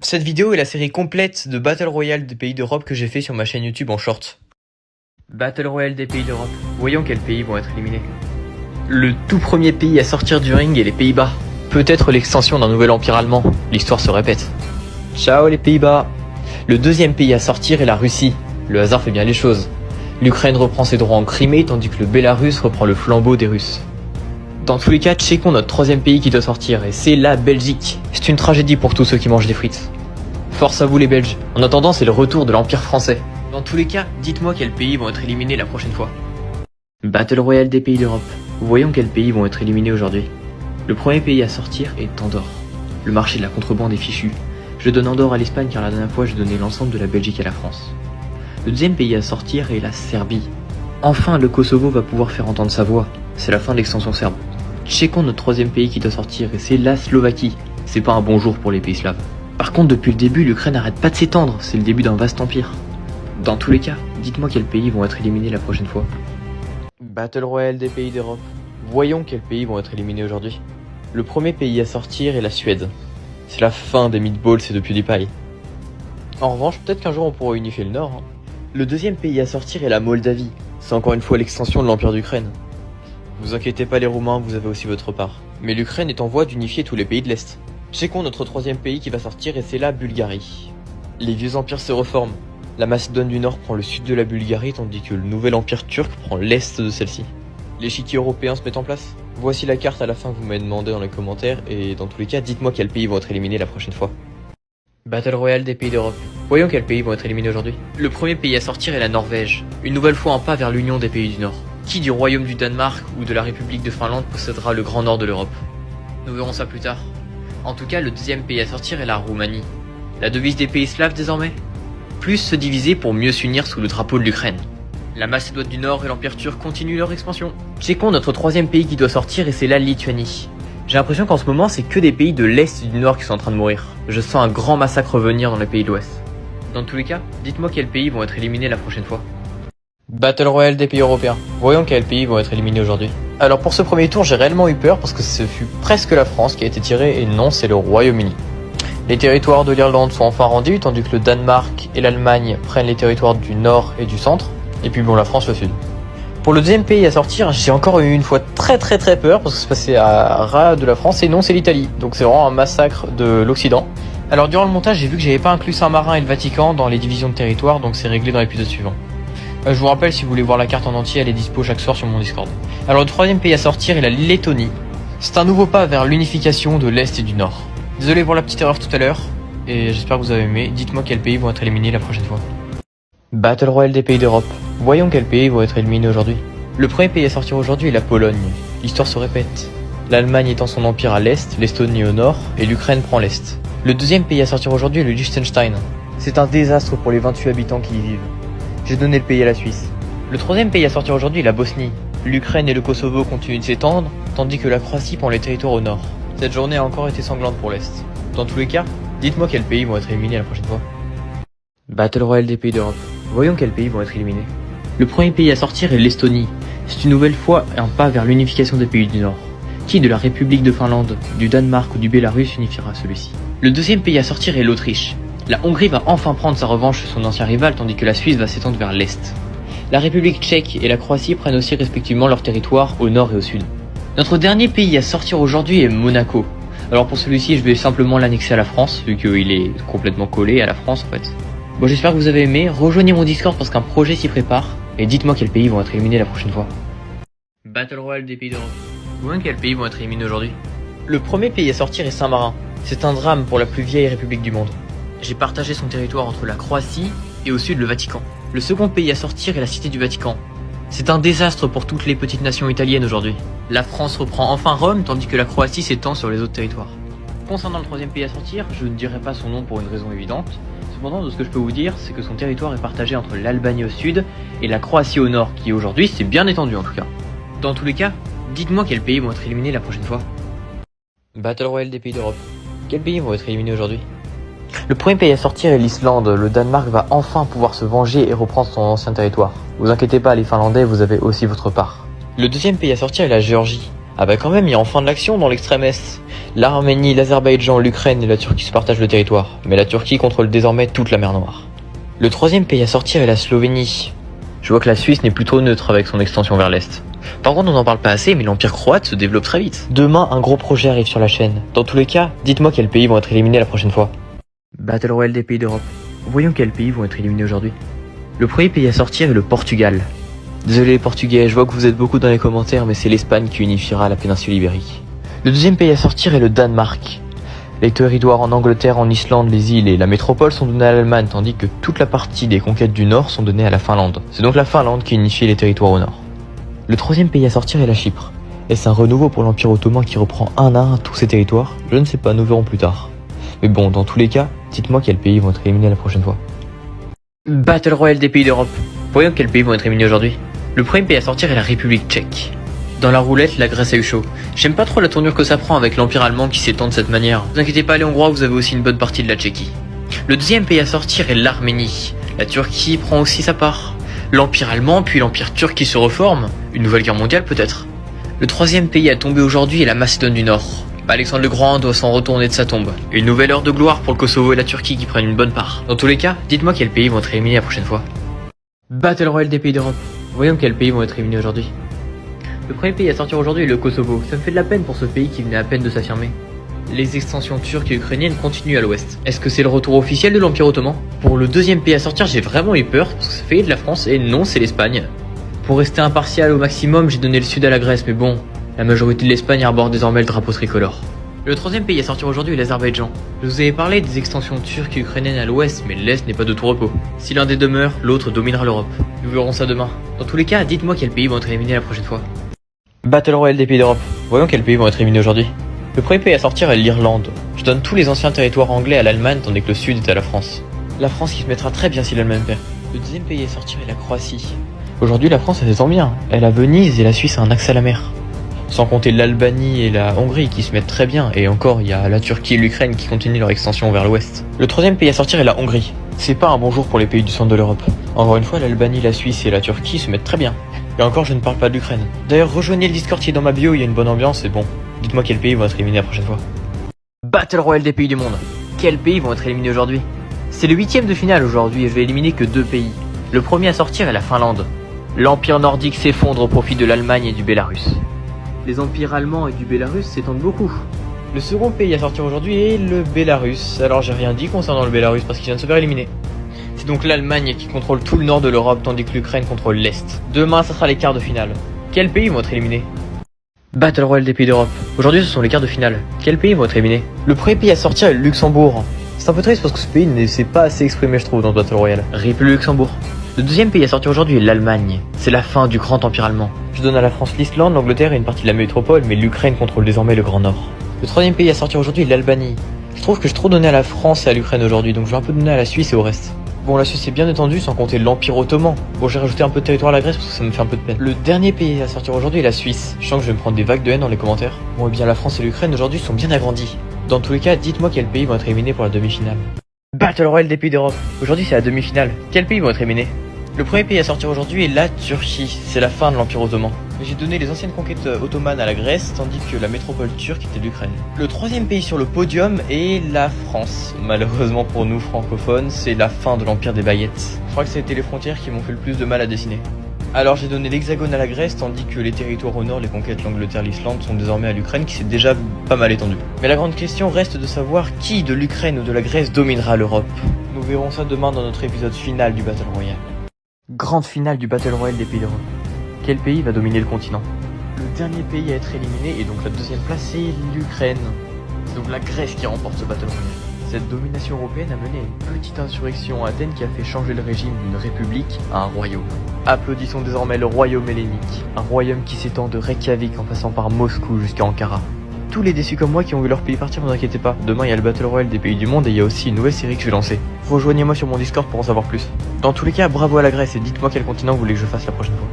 Cette vidéo est la série complète de Battle Royale des pays d'Europe que j'ai fait sur ma chaîne YouTube en short. Battle Royale des pays d'Europe. Voyons quels pays vont être éliminés. Le tout premier pays à sortir du ring est les Pays-Bas. Peut-être l'extension d'un nouvel empire allemand, l'histoire se répète. Ciao les Pays-Bas. Le deuxième pays à sortir est la Russie. Le hasard fait bien les choses. L'Ukraine reprend ses droits en Crimée tandis que le Bélarus reprend le flambeau des Russes. Dans tous les cas, checkons notre troisième pays qui doit sortir, et c'est la Belgique. C'est une tragédie pour tous ceux qui mangent des frites. Force à vous les Belges. En attendant, c'est le retour de l'Empire français. Dans tous les cas, dites-moi quels pays vont être éliminés la prochaine fois. Battle Royale des pays d'Europe. Voyons quels pays vont être éliminés aujourd'hui. Le premier pays à sortir est Andorre. Le marché de la contrebande est fichu. Je donne Andorre à l'Espagne car la dernière fois je donnais l'ensemble de la Belgique à la France. Le deuxième pays à sortir est la Serbie. Enfin, le Kosovo va pouvoir faire entendre sa voix. C'est la fin de l'extension serbe. Checkons notre troisième pays qui doit sortir et c'est la Slovaquie. C'est pas un bon jour pour les pays slaves. Par contre, depuis le début, l'Ukraine n'arrête pas de s'étendre, c'est le début d'un vaste empire. Dans tous les cas, dites-moi quels pays vont être éliminés la prochaine fois. Battle Royale des pays d'Europe. Voyons quels pays vont être éliminés aujourd'hui. Le premier pays à sortir est la Suède. C'est la fin des meatballs et de PewDiePie. En revanche, peut-être qu'un jour on pourra unifier le Nord. Le deuxième pays à sortir est la Moldavie. C'est encore une fois l'extension de l'Empire d'Ukraine. Vous inquiétez pas les Roumains, vous avez aussi votre part. Mais l'Ukraine est en voie d'unifier tous les pays de l'Est. Checkons notre troisième pays qui va sortir et c'est la Bulgarie. Les vieux empires se reforment. La Macédoine du Nord prend le sud de la Bulgarie tandis que le nouvel empire turc prend l'est de celle-ci. L'échiquier européen se met en place. Voici la carte à la fin que vous m'avez demandé dans les commentaires et dans tous les cas, dites-moi quels pays vont être éliminés la prochaine fois. Battle Royale des pays d'Europe. Voyons quels pays vont être éliminés aujourd'hui. Le premier pays à sortir est la Norvège. Une nouvelle fois un pas vers l'union des pays du Nord. Qui du royaume du Danemark ou de la République de Finlande possédera le grand nord de l'Europe? Nous verrons ça plus tard. En tout cas, le deuxième pays à sortir est la Roumanie. La devise des pays slaves désormais? Plus se diviser pour mieux s'unir sous le drapeau de l'Ukraine. La Macédoine du Nord et l'Empire turc continuent leur expansion. Checkons notre troisième pays qui doit sortir et c'est la Lituanie. J'ai l'impression qu'en ce moment c'est que des pays de l'Est et du Nord qui sont en train de mourir. Je sens un grand massacre venir dans les pays de l'Ouest. Dans tous les cas, dites-moi quels pays vont être éliminés la prochaine fois. Battle Royale des pays européens. Voyons quels pays vont être éliminés aujourd'hui. Alors pour ce premier tour, j'ai réellement eu peur parce que ce fut presque la France qui a été tirée et non, c'est le Royaume-Uni. Les territoires de l'Irlande sont enfin rendus tandis que le Danemark et l'Allemagne prennent les territoires du nord et du centre. Et puis bon, la France le sud. Pour le deuxième pays à sortir, j'ai encore eu une fois très peur parce que c'est passé à ras de la France et non, c'est l'Italie. Donc c'est vraiment un massacre de l'Occident. Alors durant le montage, j'ai vu que j'avais pas inclus Saint-Marin et le Vatican dans les divisions de territoire, donc c'est réglé dans l'épisode suivant. Je vous rappelle, si vous voulez voir la carte en entier, elle est dispo chaque soir sur mon Discord. Alors le troisième pays à sortir est la Lettonie. C'est un nouveau pas vers l'unification de l'Est et du Nord. Désolé pour la petite erreur tout à l'heure, et j'espère que vous avez aimé. Dites-moi quels pays vont être éliminés la prochaine fois. Battle Royale des pays d'Europe. Voyons quels pays vont être éliminés aujourd'hui. Le premier pays à sortir aujourd'hui est la Pologne. L'histoire se répète. L'Allemagne étend son empire à l'Est, l'Estonie au Nord, et l'Ukraine prend l'Est. Le deuxième pays à sortir aujourd'hui est le Liechtenstein. C'est un désastre pour les 28 habitants qui y vivent. J'ai donné le pays à la Suisse. Le troisième pays à sortir aujourd'hui est la Bosnie. L'Ukraine et le Kosovo continuent de s'étendre, tandis que la Croatie prend les territoires au nord. Cette journée a encore été sanglante pour l'Est. Dans tous les cas, dites-moi quels pays vont être éliminés la prochaine fois. Battle Royale des pays d'Europe. Voyons quels pays vont être éliminés. Le premier pays à sortir est l'Estonie. C'est une nouvelle fois un pas vers l'unification des pays du Nord. Qui de la République de Finlande, du Danemark ou du Bélarus unifiera celui-ci? Le deuxième pays à sortir est l'Autriche. La Hongrie va enfin prendre sa revanche sur son ancien rival tandis que la Suisse va s'étendre vers l'Est. La République tchèque et la Croatie prennent aussi respectivement leur territoire au nord et au sud. Notre dernier pays à sortir aujourd'hui est Monaco. Alors pour celui-ci, je vais simplement l'annexer à la France, vu qu'il est complètement collé à la France en fait. Bon, j'espère que vous avez aimé, rejoignez mon Discord parce qu'un projet s'y prépare, et dites-moi quels pays vont être éliminés la prochaine fois. Battle Royale des pays d'Europe. Voyons quels pays vont être éliminés aujourd'hui. Le premier pays à sortir est Saint-Marin. C'est un drame pour la plus vieille république du monde. J'ai partagé son territoire entre la Croatie et au sud le Vatican. Le second pays à sortir est la Cité du Vatican. C'est un désastre pour toutes les petites nations italiennes aujourd'hui. La France reprend enfin Rome tandis que la Croatie s'étend sur les autres territoires. Concernant le troisième pays à sortir, je ne dirai pas son nom pour une raison évidente. Cependant, de ce que je peux vous dire, c'est que son territoire est partagé entre l'Albanie au sud et la Croatie au nord, qui aujourd'hui s'est bien étendue en tout cas. Dans tous les cas, dites-moi quels pays vont être éliminés la prochaine fois. Battle Royale des pays d'Europe. Quels pays vont être éliminés aujourd'hui? Le premier pays à sortir est l'Islande. Le Danemark va enfin pouvoir se venger et reprendre son ancien territoire. Vous inquiétez pas les Finlandais, vous avez aussi votre part. Le deuxième pays à sortir est la Géorgie. Ah bah quand même, il y a enfin de l'action dans l'extrême Est. L'Arménie, l'Azerbaïdjan, l'Ukraine et la Turquie se partagent le territoire, mais la Turquie contrôle désormais toute la mer Noire. Le troisième pays à sortir est la Slovénie. Je vois que la Suisse n'est plus trop neutre avec son extension vers l'Est. Par contre, on n'en parle pas assez, mais l'Empire croate se développe très vite. Demain, un gros projet arrive sur la chaîne. Dans tous les cas, dites-moi quels pays vont être éliminés la prochaine fois. Battle Royale des pays d'Europe. Voyons quels pays vont être éliminés aujourd'hui. Le premier pays à sortir est le Portugal. Désolé les Portugais, je vois que vous êtes beaucoup dans les commentaires, mais c'est l'Espagne qui unifiera la péninsule ibérique. Le deuxième pays à sortir est le Danemark. Les territoires en Angleterre, en Islande, les îles et la métropole sont donnés à l'Allemagne, tandis que toute la partie des conquêtes du Nord sont données à la Finlande. C'est donc la Finlande qui unifie les territoires au Nord. Le troisième pays à sortir est la Chypre. Est-ce un renouveau pour l'Empire ottoman qui reprend un à un tous ces territoires? Je ne sais pas, nous verrons plus tard. Mais bon, dans tous les cas, dites-moi quels pays vont être éliminés la prochaine fois. Battle Royale des pays d'Europe. Voyons quels pays vont être éliminés aujourd'hui. Le premier pays à sortir est la République tchèque. Dans la roulette, la Grèce a eu chaud. J'aime pas trop la tournure que ça prend avec l'Empire allemand qui s'étend de cette manière. Ne vous inquiétez pas les Hongrois, vous avez aussi une bonne partie de la Tchéquie. Le deuxième pays à sortir est l'Arménie. La Turquie prend aussi sa part. L'Empire allemand puis l'Empire turc qui se reforme. Une nouvelle guerre mondiale peut-être. Le troisième pays à tomber aujourd'hui est la Macédoine du Nord. Alexandre le Grand doit s'en retourner de sa tombe. Une nouvelle heure de gloire pour le Kosovo et la Turquie qui prennent une bonne part. Dans tous les cas, dites-moi quels pays vont être éliminés la prochaine fois. Battle Royale des pays d'Europe. Voyons quels pays vont être éliminés aujourd'hui. Le premier pays à sortir aujourd'hui est le Kosovo. Ça me fait de la peine pour ce pays qui venait à peine de s'affirmer. Les extensions turques et ukrainiennes continuent à l'ouest. Est-ce que c'est le retour officiel de l'Empire ottoman? Pour le deuxième pays à sortir, j'ai vraiment eu peur parce que ça fait de la France et non, c'est l'Espagne. Pour rester impartial au maximum, j'ai donné le sud à la Grèce, mais bon, la majorité de l'Espagne arbore désormais le drapeau tricolore. Le troisième pays à sortir aujourd'hui est l'Azerbaïdjan. Je vous avais parlé des extensions turques et ukrainiennes à l'ouest, mais l'est n'est pas de tout repos. Si l'un des deux meurt, l'autre dominera l'Europe. Nous verrons ça demain. Dans tous les cas, dites-moi quels pays vont être éliminés la prochaine fois. Battle Royale des pays d'Europe. Voyons quels pays vont être éliminés aujourd'hui. Le premier pays à sortir est l'Irlande. Je donne tous les anciens territoires anglais à l'Allemagne tandis que le sud est à la France. La France qui se mettra très bien si l'Allemagne perd. Le deuxième pays à sortir est la Croatie. Aujourd'hui la France elle s'étend bien. Elle a Venise et la Suisse a un accès à la mer. Sans compter l'Albanie et la Hongrie qui se mettent très bien. Et encore il y a la Turquie et l'Ukraine qui continuent leur extension vers l'ouest. Le troisième pays à sortir est la Hongrie. C'est pas un bon jour pour les pays du centre de l'Europe. Encore une fois l'Albanie, la Suisse et la Turquie se mettent très bien. Et encore je ne parle pas de l'Ukraine. D'ailleurs rejoignez le Discord qui est dans ma bio, il y a une bonne ambiance et bon. Dites-moi quels pays vont être éliminés la prochaine fois. Battle Royale des pays du monde. Quels pays vont être éliminés aujourd'hui? C'est le 8ème de finale aujourd'hui et je vais éliminer que 2 pays. Le premier à sortir est la Finlande. L'empire nordique s'effondre au profit de l'Allemagne et du Bélarus. Les empires allemands et du Bélarus s'étendent beaucoup. Le second pays à sortir aujourd'hui est le Bélarus. Alors j'ai rien dit concernant le Bélarus parce qu'il vient de se faire éliminer. C'est donc l'Allemagne qui contrôle tout le nord de l'Europe tandis que l'Ukraine contrôle l'Est. Demain ça sera les quarts de finale. Quels pays vont être éliminés? Battle Royale des pays d'Europe. Aujourd'hui ce sont les quarts de finale. Quels pays vont être éliminés? Le premier pays à sortir est le Luxembourg. C'est un peu triste parce que ce pays ne s'est pas assez exprimé je trouve dans le Battle Royale. RIP le Luxembourg. Le deuxième pays à sortir aujourd'hui est l'Allemagne. C'est la fin du grand empire allemand. Je donne à la France l'Islande, l'Angleterre et une partie de la métropole, mais l'Ukraine contrôle désormais le Grand Nord. Le troisième pays à sortir aujourd'hui est l'Albanie. Je trouve que j'ai trop donné à la France et à l'Ukraine aujourd'hui, donc je vais un peu donner à la Suisse et au reste. Bon, la Suisse est bien étendue sans compter l'Empire ottoman. Bon, j'ai rajouté un peu de territoire à la Grèce parce que ça me fait un peu de peine. Le dernier pays à sortir aujourd'hui est la Suisse. Je sens que je vais me prendre des vagues de haine dans les commentaires. Bon, eh bien la France et l'Ukraine aujourd'hui sont bien agrandis. Dans tous les cas, dites-moi quels pays vont être éliminés pour la demi-finale. Battle Royale des pays d'Europe. Aujourd'hui c'est la demi-finale. Quels pays vont être éliminés? Le premier pays à sortir aujourd'hui est la Turquie. C'est la fin de l'Empire ottoman. J'ai donné les anciennes conquêtes ottomanes à la Grèce, tandis que la métropole turque était l'Ukraine. Le troisième pays sur le podium est la France. Malheureusement pour nous francophones, c'est la fin de l'Empire des baguettes. Je crois que c'était les frontières qui m'ont fait le plus de mal à dessiner. Alors j'ai donné l'hexagone à la Grèce, tandis que les territoires au nord, les conquêtes, l'Angleterre, l'Islande sont désormais à l'Ukraine qui s'est déjà pas mal étendue. Mais la grande question reste de savoir qui de l'Ukraine ou de la Grèce dominera l'Europe. Nous verrons ça demain dans notre épisode final du Battle Royale. Grande finale du Battle Royale des pays d'Europe. Quel pays va dominer le continent? Le dernier pays à être éliminé et donc la deuxième place c'est l'Ukraine. C'est donc la Grèce qui remporte ce Battle Royale. Cette domination européenne a mené à une petite insurrection à Athènes qui a fait changer le régime d'une république à un royaume. Applaudissons désormais le royaume hellénique, un royaume qui s'étend de Reykjavik en passant par Moscou jusqu'à Ankara. Tous les déçus comme moi qui ont vu leur pays partir, ne vous inquiétez pas. Demain il y a le Battle Royale des pays du monde et il y a aussi une nouvelle série que je vais lancer. Rejoignez-moi sur mon Discord pour en savoir plus. Dans tous les cas, bravo à la Grèce et dites-moi quel continent vous voulez que je fasse la prochaine fois.